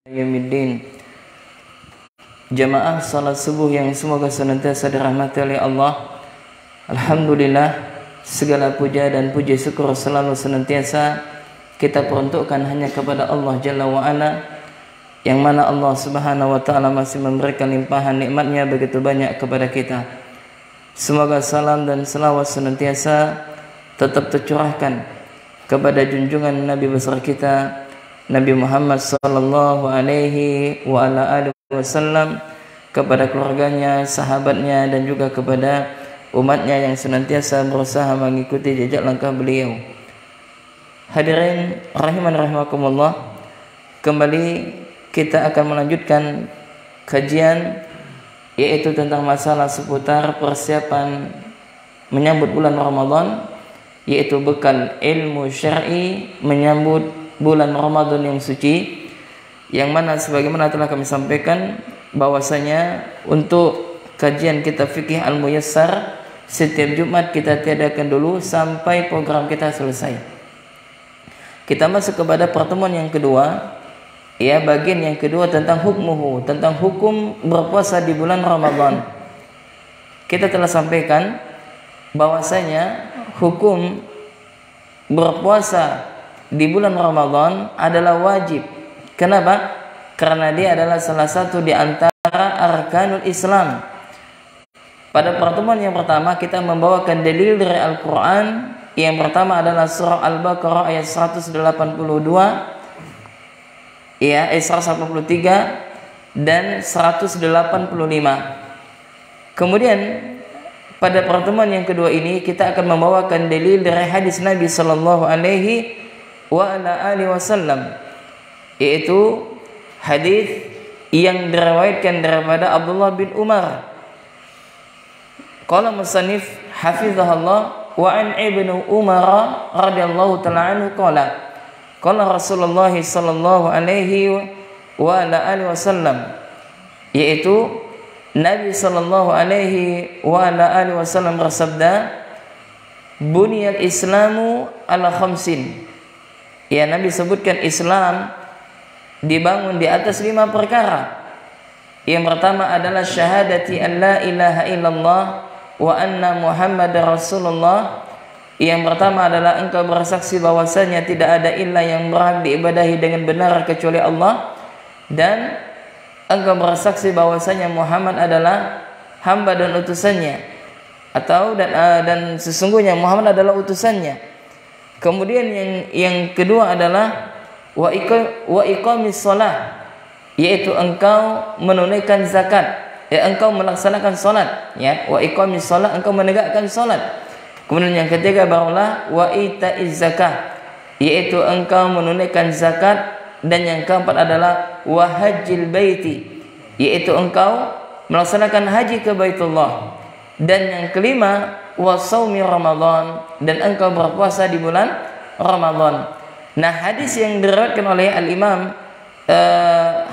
Yaumiddin. Jamaah salat subuh yang semoga senantiasa dirahmati oleh Allah. Alhamdulillah, segala puja dan puji syukur selalu senantiasa kita peruntukkan hanya kepada Allah Jalla wa Ala, yang mana Allah Subhanahu wa Ta'ala masih memberikan limpahan nikmatnya begitu banyak kepada kita. Semoga salam dan selawat senantiasa tetap tercurahkan kepada junjungan Nabi besar kita Nabi Muhammad sallallahu alaihi wa ala alihi wasallam, kepada keluarganya, sahabatnya, dan juga kepada umatnya yang senantiasa berusaha mengikuti jejak langkah beliau. Hadirin rahiman rahimakumullah, kembali kita akan melanjutkan kajian, yaitu tentang masalah seputar persiapan menyambut bulan Ramadan, yaitu bekal ilmu syar'i menyambut bulan Ramadan yang suci, yang mana sebagaimana telah kami sampaikan bahwasanya untuk kajian kita fikih al-muyassar setiap Jumat kita tiadakan dulu sampai program kita selesai. Kita masuk kepada pertemuan yang kedua, ya, bagian yang kedua tentang hukmuhu, tentang hukum berpuasa di bulan Ramadan. Kita telah sampaikan bahwasanya hukum berpuasa di bulan Ramadan adalah wajib. Kenapa? Karena dia adalah salah satu di antara arkanul Islam. Pada pertemuan yang pertama kita membawakan dalil dari Al-Quran. Yang pertama adalah surah Al-Baqarah ayat 182, ya, ayat 183 dan 185. Kemudian pada pertemuan yang kedua ini kita akan membawakan dalil dari hadis Nabi sallallahu alaihi wa ala alihi wasallam, yaitu hadis yang diriwayatkan daripada Abdullah bin Umar. Qala musannif hafizahullah wa an ibnu Umar radhiyallahu ta'ala anhu qala qala Rasulullah sallallahu alaihi wa ala alihi wasallam, yaitu Nabi sallallahu alaihi wa ala alihi wasallam bersabda, buniyal islamu ala khamsin. Ya, Nabi sebutkan Islam dibangun di atas 5 perkara. Yang pertama adalah syahadati an la ilaha illallah wa anna Muhammadar Rasulullah. Yang pertama adalah engkau bersaksi bahwasanya tidak ada ilah yang berhak diibadahi dengan benar kecuali Allah, dan engkau bersaksi bahwasanya Muhammad adalah hamba dan utusannya, atau dan sesungguhnya Muhammad adalah utusannya. Kemudian yang kedua adalah wa iqamis shalah, yaitu engkau menunaikan zakat, ya, engkau melaksanakan salat, ya, wa iqamis shalah, engkau menegakkan salat. Kemudian yang ketiga barulah wa itaiz zakah, yaitu engkau menunaikan zakat. Dan yang keempat adalah wa hajjil baiti, yaitu engkau melaksanakan haji ke Baitullah. Dan yang kelima wa shaumi Ramadan, dan engkau berpuasa di bulan Ramadan. Nah, hadis yang diriwayatkan oleh al-Imam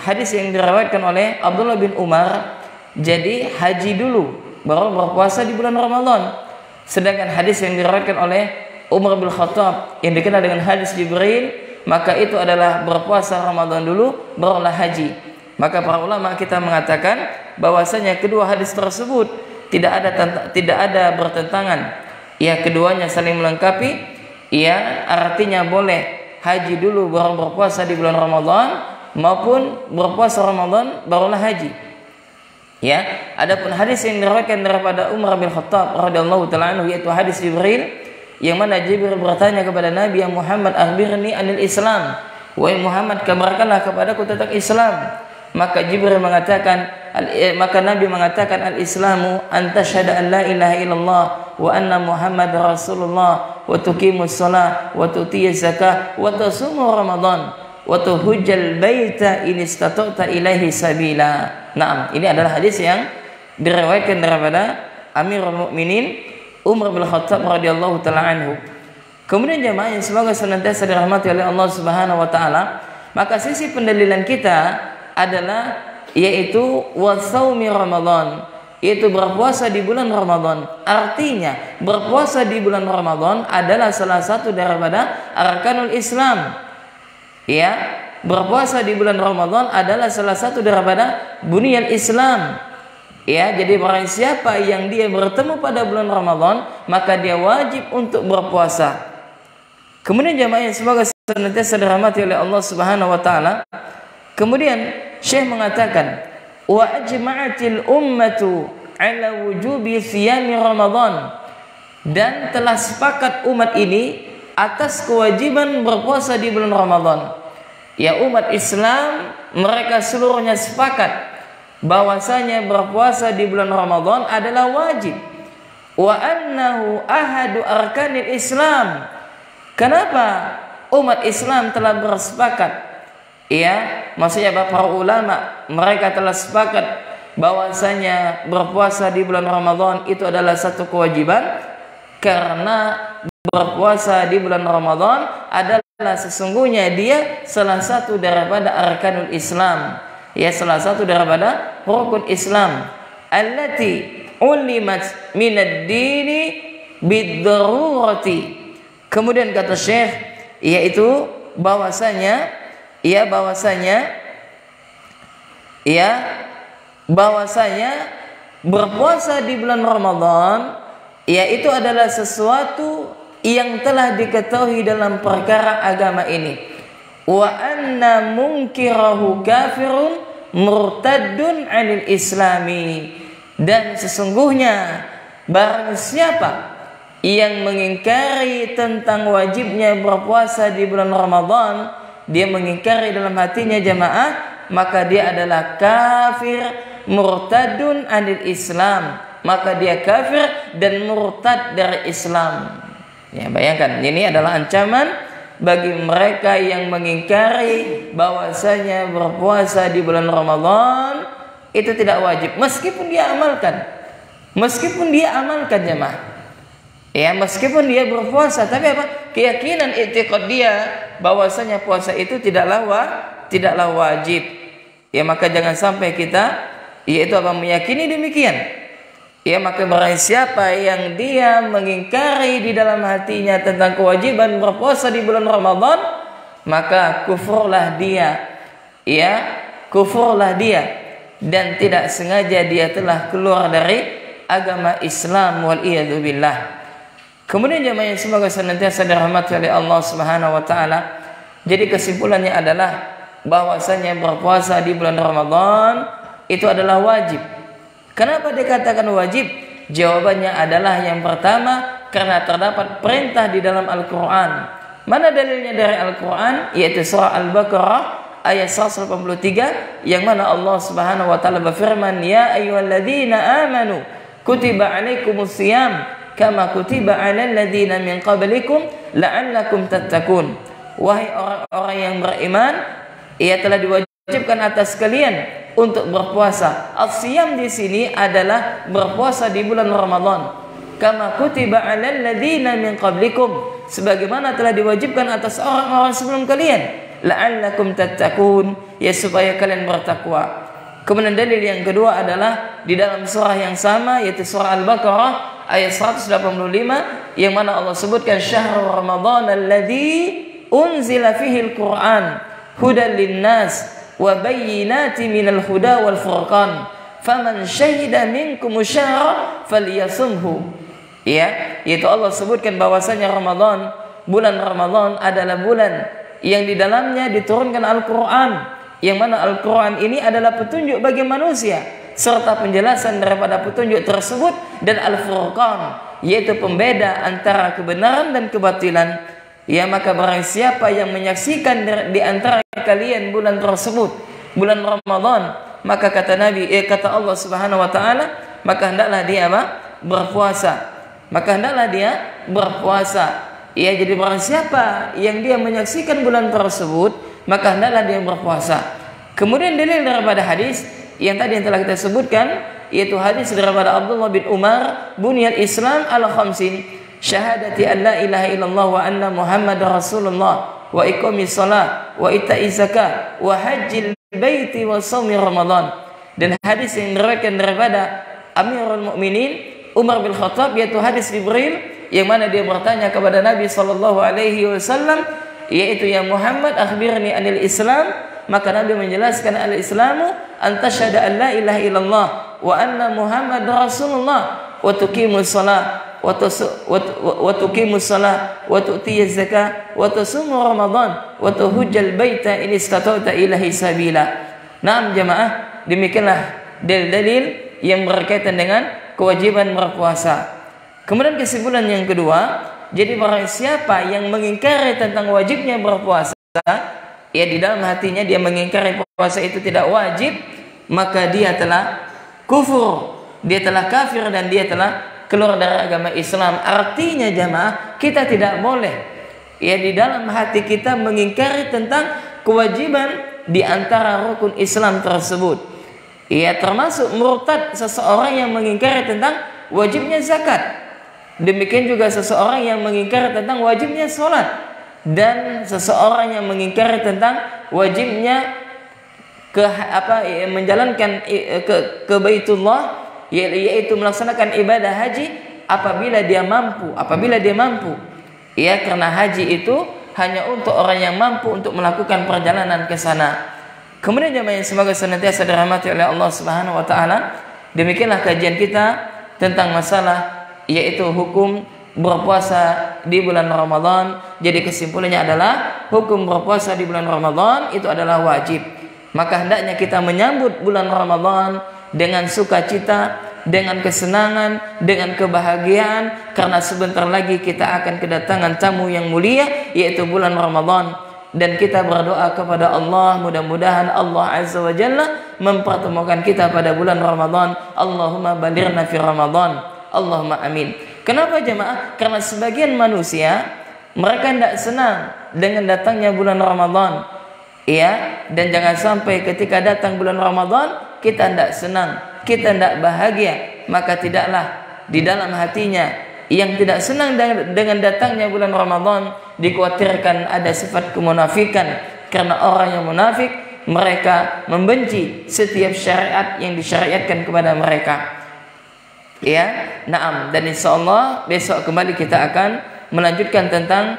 hadis yang diriwayatkan oleh Abdullah bin Umar, jadi haji dulu baru berpuasa di bulan Ramadan. Sedangkan hadis yang diriwayatkan oleh Umar bin Khattab yang dikenal dengan hadis Jibril, maka itu adalah berpuasa Ramadan dulu barulah haji. Maka para ulama kita mengatakan bahwasanya kedua hadis tersebut tidak ada bertentangan. Ya, keduanya saling melengkapi. Ya, artinya boleh haji dulu baru berpuasa di bulan Ramadan, maupun berpuasa Ramadan barulah haji. Ya, adapun hadis yang diriwayatkan daripada Umar bin Khattab radhiyallahu ta'ala anhu, yaitu hadis Jibril, yang mana Jibril bertanya kepada Nabi, ya Muhammad, akhbirni anil Islam. Wahai Muhammad, kabarkanlah kepadaku tentang Islam. Maka Nabi mengatakan, al-Islamu an tasyhada an la ilaha illallah wa anna Muhammadar Rasulullah wa tuqimus shalah wa tutiyaz zakah wa tasumu Ramadan wa tuhujjal baita in istata'ta ilaihi sabila. Naam, ini adalah hadis yang diriwayatkan daripada Amirul Mukminin Umar bin Khattab radhiyallahu taala anhu. Kemudian jemaah yang semoga senantiasa dirahmati oleh Allah Subhanahu wa taala, maka sisi pendalilan kita adalah yaitu wasaumi Ramadan, yaitu berpuasa di bulan Ramadan. Artinya berpuasa di bulan Ramadan adalah salah satu daripada arkanul Islam. Ya, berpuasa di bulan Ramadan adalah salah satu daripada bunyan Islam. Ya, jadi barang siapa yang dia bertemu pada bulan Ramadan, maka dia wajib untuk berpuasa. Kemudian jamaah yang semoga senantiasa dirahmati oleh Allah Subhanahu wa taala. Kemudian Syekh mengatakan, wa ajma'atil ummatu ala wujubi siyami Ramadan, dan telah sepakat umat ini atas kewajiban berpuasa di bulan Ramadan. Ya, umat Islam mereka seluruhnya sepakat bahwasanya berpuasa di bulan Ramadan adalah wajib. Wa annahu ahadu arkanil Islam. Kenapa umat Islam telah bersepakat? Ya, maksudnya para ulama mereka telah sepakat bahwasanya berpuasa di bulan Ramadan itu adalah satu kewajiban, karena berpuasa di bulan Ramadan adalah sesungguhnya dia salah satu daripada arkanul Islam. Ya, salah satu daripada rukun Islam, allati ulimat minad dini bid-darurati. Kemudian kata Syekh, yaitu bahwasanya berpuasa di bulan Ramadan yaitu adalah sesuatu yang telah diketahui dalam perkara agama ini. Wa anna munkirahu kafirun murtaddun 'anil islami, dan sesungguhnya barang siapa yang mengingkari tentang wajibnya berpuasa di bulan Ramadan, dia mengingkari dalam hatinya jamaah, maka dia adalah kafir murtaddun 'anil islam, maka dia kafir dan murtad dari Islam. Ya, bayangkan, ini adalah ancaman bagi mereka yang mengingkari bahwasanya berpuasa di bulan Ramadan itu tidak wajib, meskipun dia amalkan jemaah. Ya, meskipun dia berpuasa, tapi apa? Keyakinan i'tiqad dia bahwasanya puasa itu tidaklah wajib. Ya, maka jangan sampai kita yaitu apa meyakini demikian. Ya, maka barang siapa yang dia mengingkari di dalam hatinya tentang kewajiban berpuasa di bulan Ramadan, maka kufurlah dia. Ya, kufurlah dia, dan tidak sengaja dia telah keluar dari agama Islam, wal iyadu billah. Kemudian jemaah yang semoga senantiasa dirahmati oleh Allah Subhanahu wa taala. Jadi kesimpulannya adalah bahwasanya berpuasa di bulan Ramadan itu adalah wajib. Kenapa dikatakan wajib? Jawabannya adalah yang pertama, karena terdapat perintah di dalam Al-Quran. Mana dalilnya dari Al-Quran? Yaitu surah Al-Baqarah ayat 183, yang mana Allah Subhanahu wa taala berfirman, ya ayyuhalladzina amanu kutiba alaikumusiyam kama kutiba alal ladzina min qablikum la'allakum tattaqun. Wahai orang-orang yang beriman, ia telah diwajibkan atas kalian untuk berpuasa. As-siyam di sini adalah berpuasa di bulan Ramadan. Kama kutiba 'alal ladzina min qablikum, sebagaimana telah diwajibkan atas orang-orang sebelum kalian. La'allakum tattaqun, ya supaya kalian bertakwa. Kemudian dalil yang kedua adalah di dalam surah yang sama, yaitu surah Al-Baqarah ayat 185, yang mana Allah sebutkan syahrul Ramadan alladzi unzila fihi al-Qur'an hudan lin-nas wa bayyinati minal huda wal furqan faman syahida minkum syahra falyasumhu. Ya, yaitu Allah sebutkan bahwasanya Ramadan, bulan Ramadan adalah bulan yang di dalamnya diturunkan Al-Qur'an, yang mana Al-Qur'an ini adalah petunjuk bagi manusia serta penjelasan daripada petunjuk tersebut, dan Al-Furqan yaitu pembeda antara kebenaran dan kebatilan. Ya, maka barang siapa yang menyaksikan di antara kalian bulan tersebut, bulan Ramadan, maka kata Nabi, kata Allah Subhanahu wa taala, maka hendaklah dia berpuasa. Ya, jadi barang siapa yang dia menyaksikan bulan tersebut, maka hendaklah dia berpuasa. Kemudian dalil daripada hadis yang tadi yang telah kita sebutkan, yaitu hadis daripada Abdullah bin Umar, bunyal Islam ala khamsin, syahadati an la ilaha illallah wa anna muhammadar rasulullah wa iqamis shalah wa ita'iz zakat wa hajjil baiti wa shaumi ramadan. Dan hadis yang diriwayatkan daripada Amirul Mukminin Umar bin Khattab, yaitu hadis Jibril, yang mana dia bertanya kepada Nabi sallallahu alaihi wasallam, yaitu ya Muhammad akhbirni anil Islam, maka Nabi menjelaskan al-Islamu an tasyhadu an la ilaha illallah wa anna Muhammad Rasulullah wa tuqimus shalah wa tuqimus shalah wa tu'tiyaz zakah wa tasumu Ramadan wa tuhujjal baita in istata'ta ilahi sabila. Naam jamaah, demikianlah dalil-dalil yang berkaitan dengan kewajiban berpuasa. Kemudian kesimpulan yang kedua, jadi barang siapa yang mengingkari tentang wajibnya berpuasa, ya di dalam hatinya dia mengingkari puasa itu tidak wajib, maka dia telah kufur, dia telah kafir, dan dia telah keluar dari agama Islam. Artinya jamaah, kita tidak boleh ya di dalam hati kita mengingkari tentang kewajiban di antara rukun Islam tersebut. Ya, termasuk murtad seseorang yang mengingkari tentang wajibnya zakat. Demikian juga seseorang yang mengingkari tentang wajibnya sholat, dan seseorang yang mengingkari tentang wajibnya menjalankan ke Baitullah, yaitu melaksanakan ibadah haji apabila dia mampu. Ya, karena haji itu hanya untuk orang yang mampu untuk melakukan perjalanan ke sana. Kemudian jemaah yang semoga senantiasa dirahmati oleh Allah Subhanahu wa taala, demikianlah kajian kita tentang masalah yaitu hukum berpuasa di bulan Ramadan. Jadi kesimpulannya adalah hukum berpuasa di bulan Ramadan itu adalah wajib. Maka hendaknya kita menyambut bulan Ramadan dengan sukacita, dengan kesenangan, dengan kebahagiaan, karena sebentar lagi kita akan kedatangan tamu yang mulia yaitu bulan Ramadan. Dan kita berdoa kepada Allah, mudah-mudahan Allah Azza wa Jalla mempertemukan kita pada bulan Ramadan. Allahumma balighna fi Ramadan. Allahumma amin. Kenapa jemaah? Karena sebagian manusia mereka tidak senang dengan datangnya bulan Ramadan. Ya, dan jangan sampai ketika datang bulan Ramadan kita tidak senang, kita tidak bahagia, maka tidaklah di dalam hatinya yang tidak senang dengan datangnya bulan Ramadan dikhawatirkan ada sifat kemunafikan, karena orang yang munafik mereka membenci setiap syariat yang disyariatkan kepada mereka. Ya, naam, dan insyaallah besok kembali kita akan melanjutkan tentang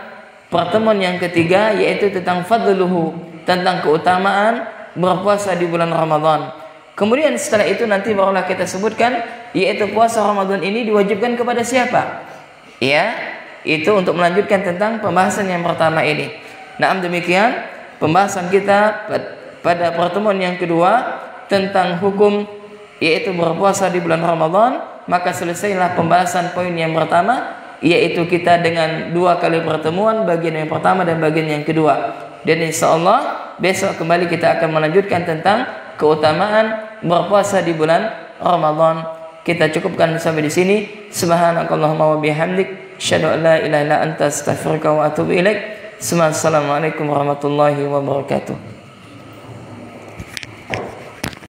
pertemuan yang ketiga, yaitu tentang fadluhu, tentang keutamaan berpuasa di bulan Ramadan. Kemudian setelah itu nanti barulah kita sebutkan, yaitu puasa Ramadan ini diwajibkan kepada siapa. Ya, itu untuk melanjutkan tentang pembahasan yang pertama ini. Naam, demikian pembahasan kita pada pertemuan yang kedua tentang hukum yaitu berpuasa di bulan Ramadan. Maka selesailah pembahasan poin yang pertama, yaitu kita dengan 2 kali pertemuan, bagian yang pertama dan bagian yang kedua. Dan insyaallah besok kembali kita akan melanjutkan tentang keutamaan berpuasa di bulan Ramadan. Kita cukupkan sampai di sini. Subhanakallahumma wa bihamdik, asyhadu an la ilaha illa anta, astaghfiruka wa atubu ilaik. Assalamualaikum warahmatullahi wabarakatuh.